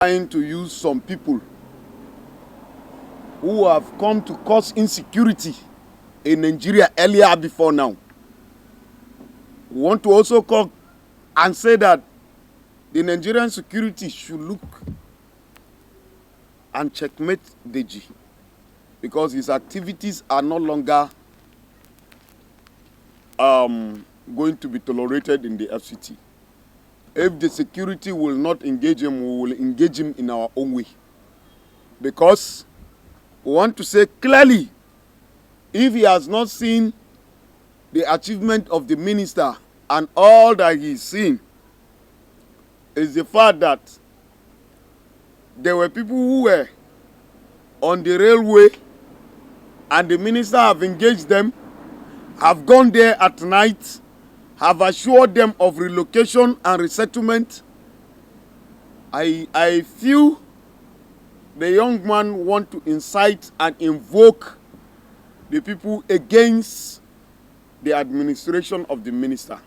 trying to use some people who have come to cause insecurity in Nigeria earlier before now. We want to also come and say that the Nigerian security should look and checkmate Deji, because his activities are no longer going to be tolerated in the FCT. If the security will not engage him, we will engage him in our own way. Because we want to say clearly, if he has not seen the achievement of the minister and all that he's seen, is the fact that there were people who were on the railway and the minister have engaged them, have gone there at night, have assured them of relocation and resettlement. I feel the young man want to incite and invoke the people against the administration of the minister.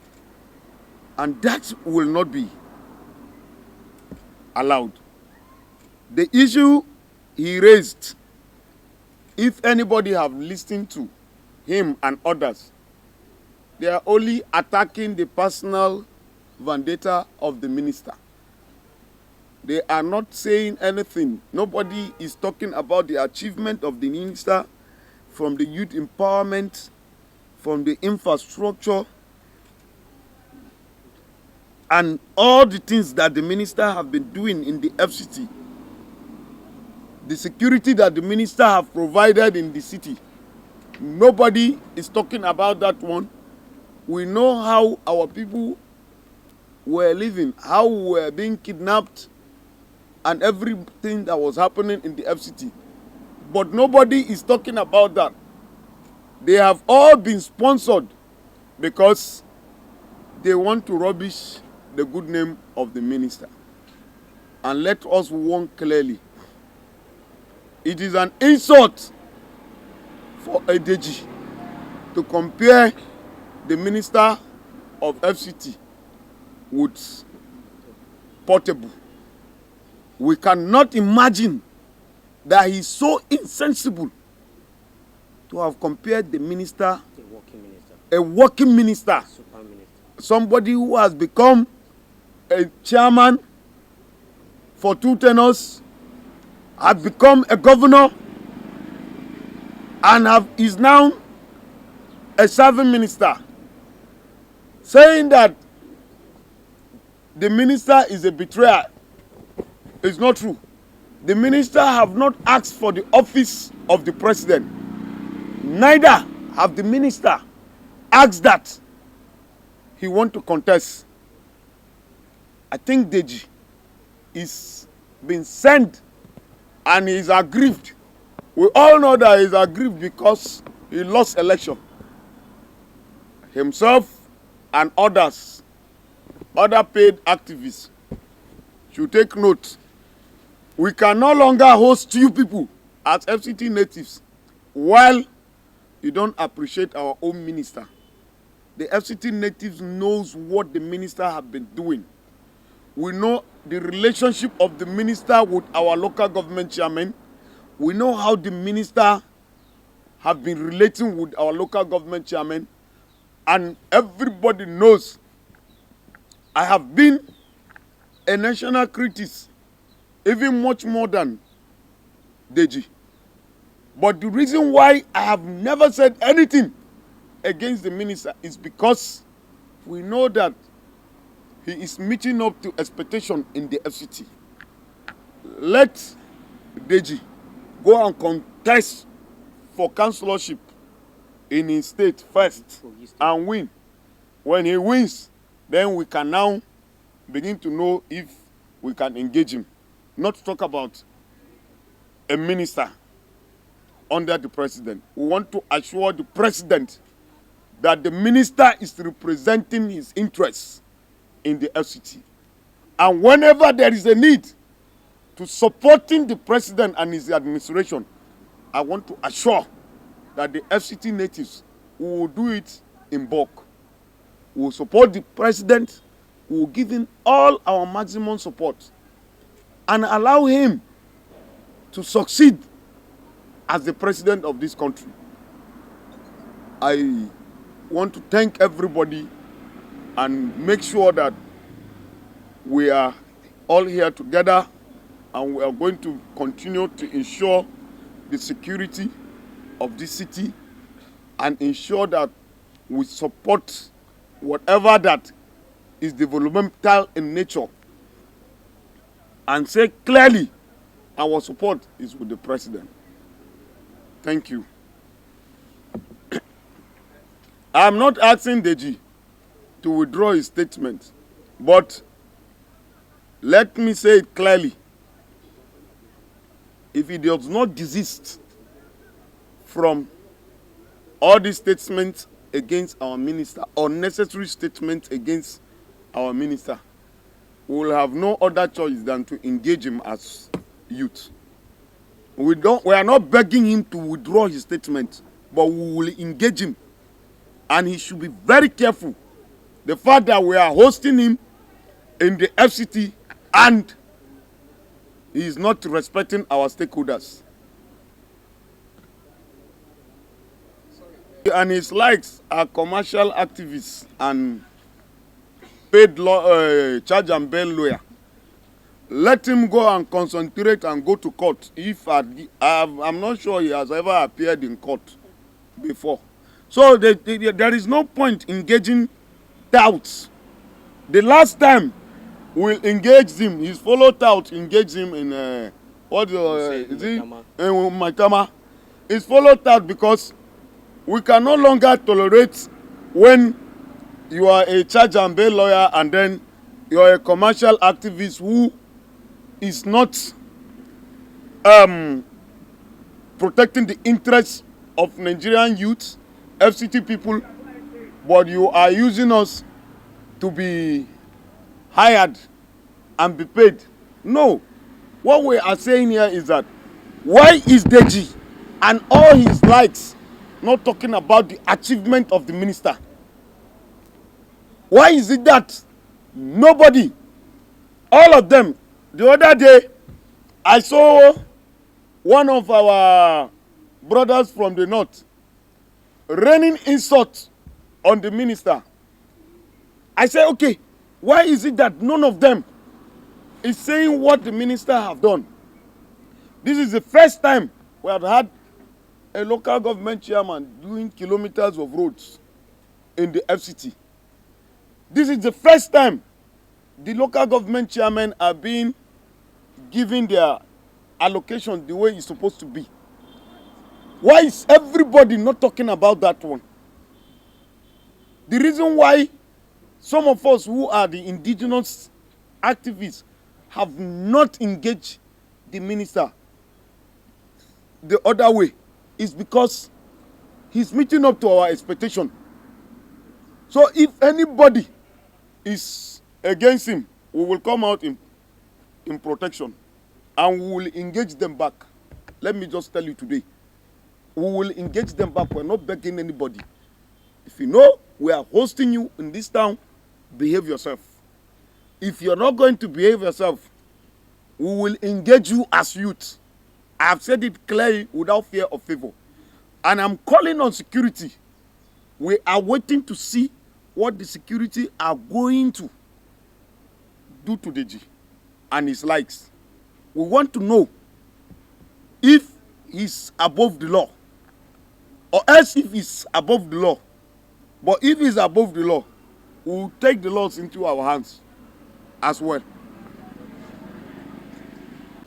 And that will not be allowed. The issue he raised, if anybody have listened to him and others, they are only attacking the personal vendetta of the minister. They are not saying anything. Nobody is talking about the achievement of the minister, from the youth empowerment, from the infrastructure, and all the things that the minister have been doing in the FCT. The security that the minister have provided in the city. Nobody is talking about that one. We know how our people were living, how we were being kidnapped, and everything that was happening in the FCT. But nobody is talking about that. They have all been sponsored because they want to rubbish the good name of the minister. And let us warn clearly, it is an insult for Deji to compare the minister of FCT with Portable. We cannot imagine that he's so insensible to have compared the minister, a working minister, Super minister, somebody who has become a chairman for 2 tenures, has become a governor, and is now a serving minister, saying that the minister is a betrayer. It's not true. The minister have not asked for the office of the president. Neither have the minister asked that he want to contest. I think Deji is being sent and he is aggrieved. We all know that he is aggrieved because he lost election. Himself and others, other paid activists, should take note. We can no longer host you people as FCT natives while you don't appreciate our own minister. The FCT natives knows what the minister have been doing. We know the relationship of the minister with our local government chairman. We know how the minister have been relating with our local government chairman. And everybody knows I have been a national critic, even much more than Deji. But the reason why I have never said anything against the minister is because we know that he is meeting up to expectation in the FCT. Let Deji go and contest for councillorship in his state first and win. When he wins, then we can now begin to know if we can engage him. Not to talk about a minister under the president. We want to assure the president that the minister is representing his interests in the FCT. And whenever there is a need to supporting the president and his administration, I want to assure that the FCT natives will do it in bulk. We will support the president. We will give him all our maximum support. and allow him to succeed as the president of this country. I want to thank everybody and make sure that we are all here together, and we are going to continue to ensure the security of this city and ensure that we support whatever that is developmental in nature, and say clearly our support is with the president. Thank you. I am not asking Deji to withdraw his statement, but let me say it clearly. If he does not desist from all these statements against our minister, unnecessary statements against our minister, we will have no other choice than to engage him as youth. We are not begging him to withdraw his statement, but we will engage him. And he should be very careful. The fact that we are hosting him in the FCT and he is not respecting our stakeholders. And his likes are commercial activists and paid charge and bail lawyer. Let him go and concentrate and go to court. I'm not sure he has ever appeared in court before. So there is no point engaging doubts. The last time we engaged him, his fellow tout engaged him in is it? Maitama. His fellow tout, because we can no longer tolerate when you are a charge and bail lawyer and then you are a commercial activist who is not protecting the interests of Nigerian youth, FCT people, but you are using us to be hired and be paid. No. What we are saying here is that why is Deji and all his likes not talking about the achievement of the minister? Why is it that nobody, all of them? The other day, I saw one of our brothers from the north raining insults on the minister. I said, okay, why is it that none of them is saying what the minister have done? This is the first time we have had a local government chairman doing kilometers of roads in the FCT. This is the first time the local government chairmen are being given their allocation the way it's supposed to be. Why is everybody not talking about that one? The reason why some of us who are the indigenous activists have not engaged the minister the other way is because he's meeting up to our expectation. So if anybody is against him, we will come out in protection and we will engage them back. Let me just tell you today, we will engage them back. We're not begging anybody. If you know we are hosting you in this town, behave yourself. If you're not going to behave yourself, we will engage you as youth. I have said it clearly without fear of favor. And I'm calling on security. We are waiting to see what the security are going to do to Deji and his likes. We want to know if he's above the law, or else if he's above the law. But if he's above the law, we'll take the laws into our hands as well.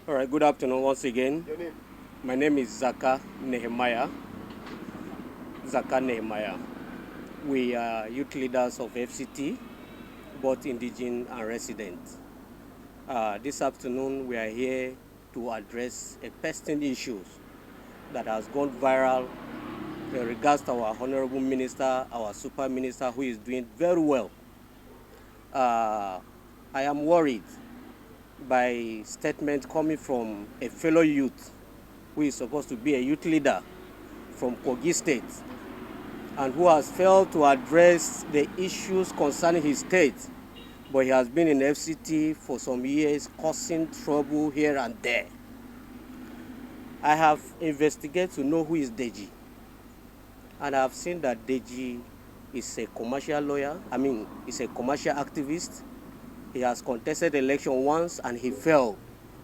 All right, good afternoon once again. My name is Zaka Nehemiah. Zaka Nehemiah. We are youth leaders of FCT, both indigenous and resident. This afternoon, we are here to address a pressing issue that has gone viral in regards to our honorable minister, our super minister, who is doing very well. I am worried by statements coming from a fellow youth who is supposed to be a youth leader from Kogi State and who has failed to address the issues concerning his state but he has been in FCT for some years, causing trouble here and there. I have investigated to know who is Deji, and I have seen that Deji is a commercial lawyer. He's a commercial activist. He has contested election once and he fell.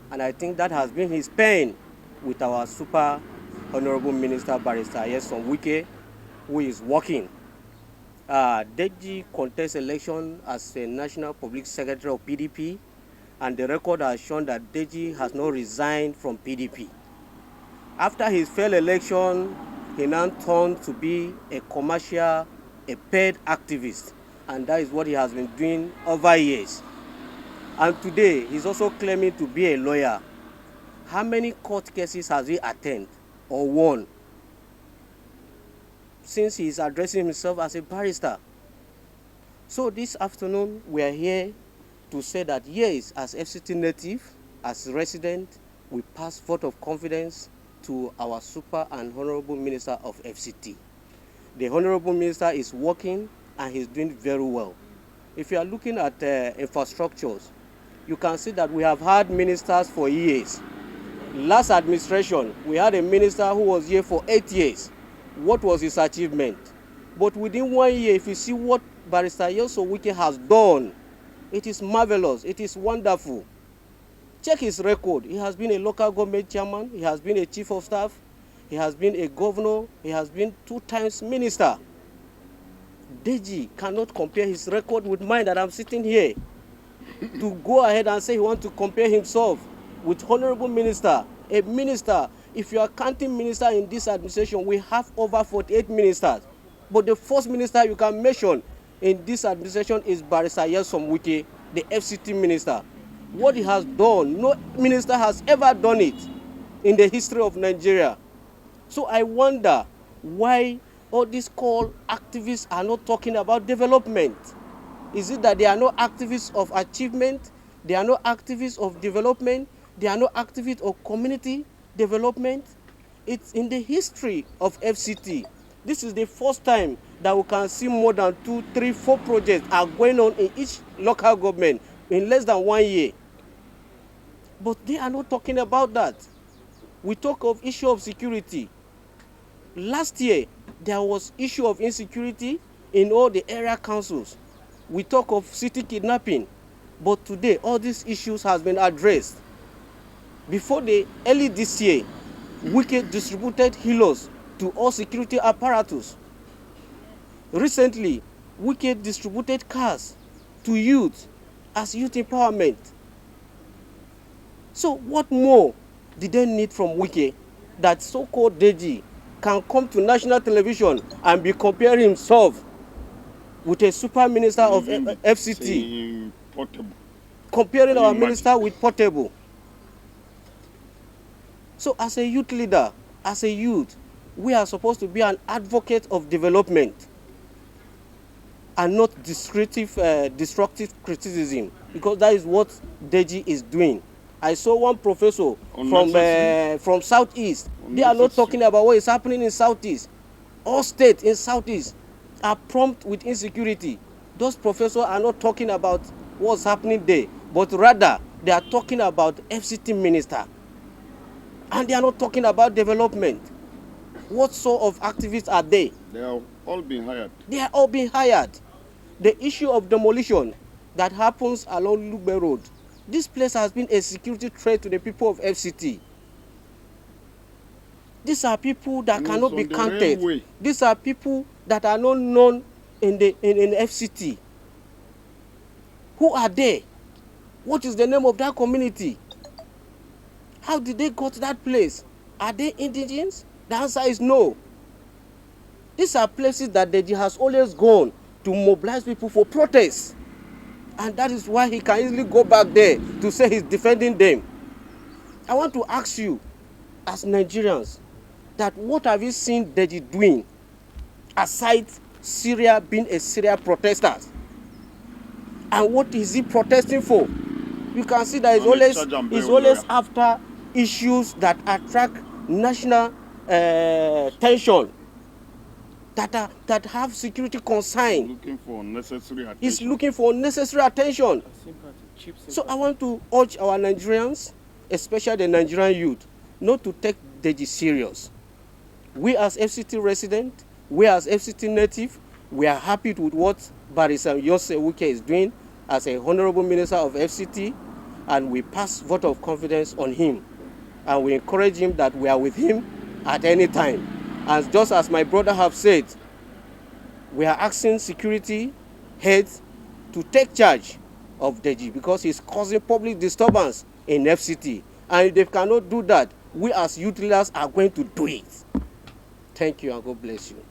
And I think that has been his pain with our super honorable minister, Barrister Nyesom Wike, who is working. Deji contests election as a national public secretary of PDP, and the record has shown that Deji has not resigned from PDP. After his failed election, he now turned to be a commercial, a paid activist, and that is what he has been doing over years. And today, he's also claiming to be a lawyer. How many court cases has he attended or won since he is addressing himself as a barrister? So this afternoon, we are here to say that yes, as FCT native, as resident, we pass vote of confidence to our super and honorable minister of FCT. The honorable minister is working and he's doing very well. If you are looking at infrastructures, you can see that we have had ministers for years. Last administration, we had a minister who was here for 8 years. What was his achievement? But within 1 year, if you see what Barrister Nyesom Wike has done, it is marvelous, it is wonderful. Check his record. He has been a local government chairman, he has been a chief of staff, he has been a governor, he has been 2 times minister. Deji cannot compare his record with mine that I'm sitting here. To go ahead and say he wants to compare himself with honorable minister, a minister. If you are counting minister in this administration, we have over 48 ministers. But the first minister you can mention in this administration is Barrister Nyesom Wike, the FCT minister. What he has done, no minister has ever done it in the history of Nigeria. So I wonder why all these called activists are not talking about development. Is it that they are not activists of achievement? They are not activists of development? They are not activists of community development? It's in the history of FCT. This is the first time that we can see more than 2, 3, 4 projects are going on in each local government in less than 1 year. But they are not talking about that. We talk of issue of security. Last year, there was issue of insecurity in all the area councils. We talk of city kidnapping, but today all these issues has been addressed. Early this year, Wike distributed healers to all security apparatus. Recently, Wike distributed cars to youth as youth empowerment. So what more did they need from Wike that so-called Deji can come to national television and be comparing himself with a super minister of FCT, comparing our minister with Portable? So as a youth leader, as a youth, we are supposed to be an advocate of development and not destructive criticism, because that is what Deji is doing. I saw one professor from Southeast. They are not talking about what is happening in Southeast. All states in Southeast are prompt with insecurity. Those professors are not talking about what's happening there, but rather they are talking about FCT minister. And they are not talking about development. What sort of activists are they? They are all being hired. They are all being hired. The issue of demolition that happens along Lugbe Road, this place has been a security threat to the people of FCT. These are people that cannot be counted. Railway. These are people that are not known in FCT. Who are they? What is the name of that community? How did they go to that place? Are they indigenous? The answer is no. These are places that Deji has always gone to mobilize people for protests. And that is why he can easily go back there to say he's defending them. I want to ask you, as Nigerians, that what have you seen Deji doing aside Syria being a Syria protester? And what is he protesting for? You can see that he's always after issues that attract national tension. that have security concern. Looking for unnecessary attention. He's looking for unnecessary attention. So I want to urge our Nigerians, especially the Nigerian youth, not to take Deji serious. We as FCT resident, we as FCT native, we are happy with what Barrister Yose Wike is doing as a Honorable Minister of FCT, and we pass vote of confidence on him. And we encourage him that we are with him at any time. And just as my brother have said, we are asking security heads to take charge of Deji because he's causing public disturbance in FCT. And if they cannot do that, we as youth leaders are going to do it. Thank you and God bless you.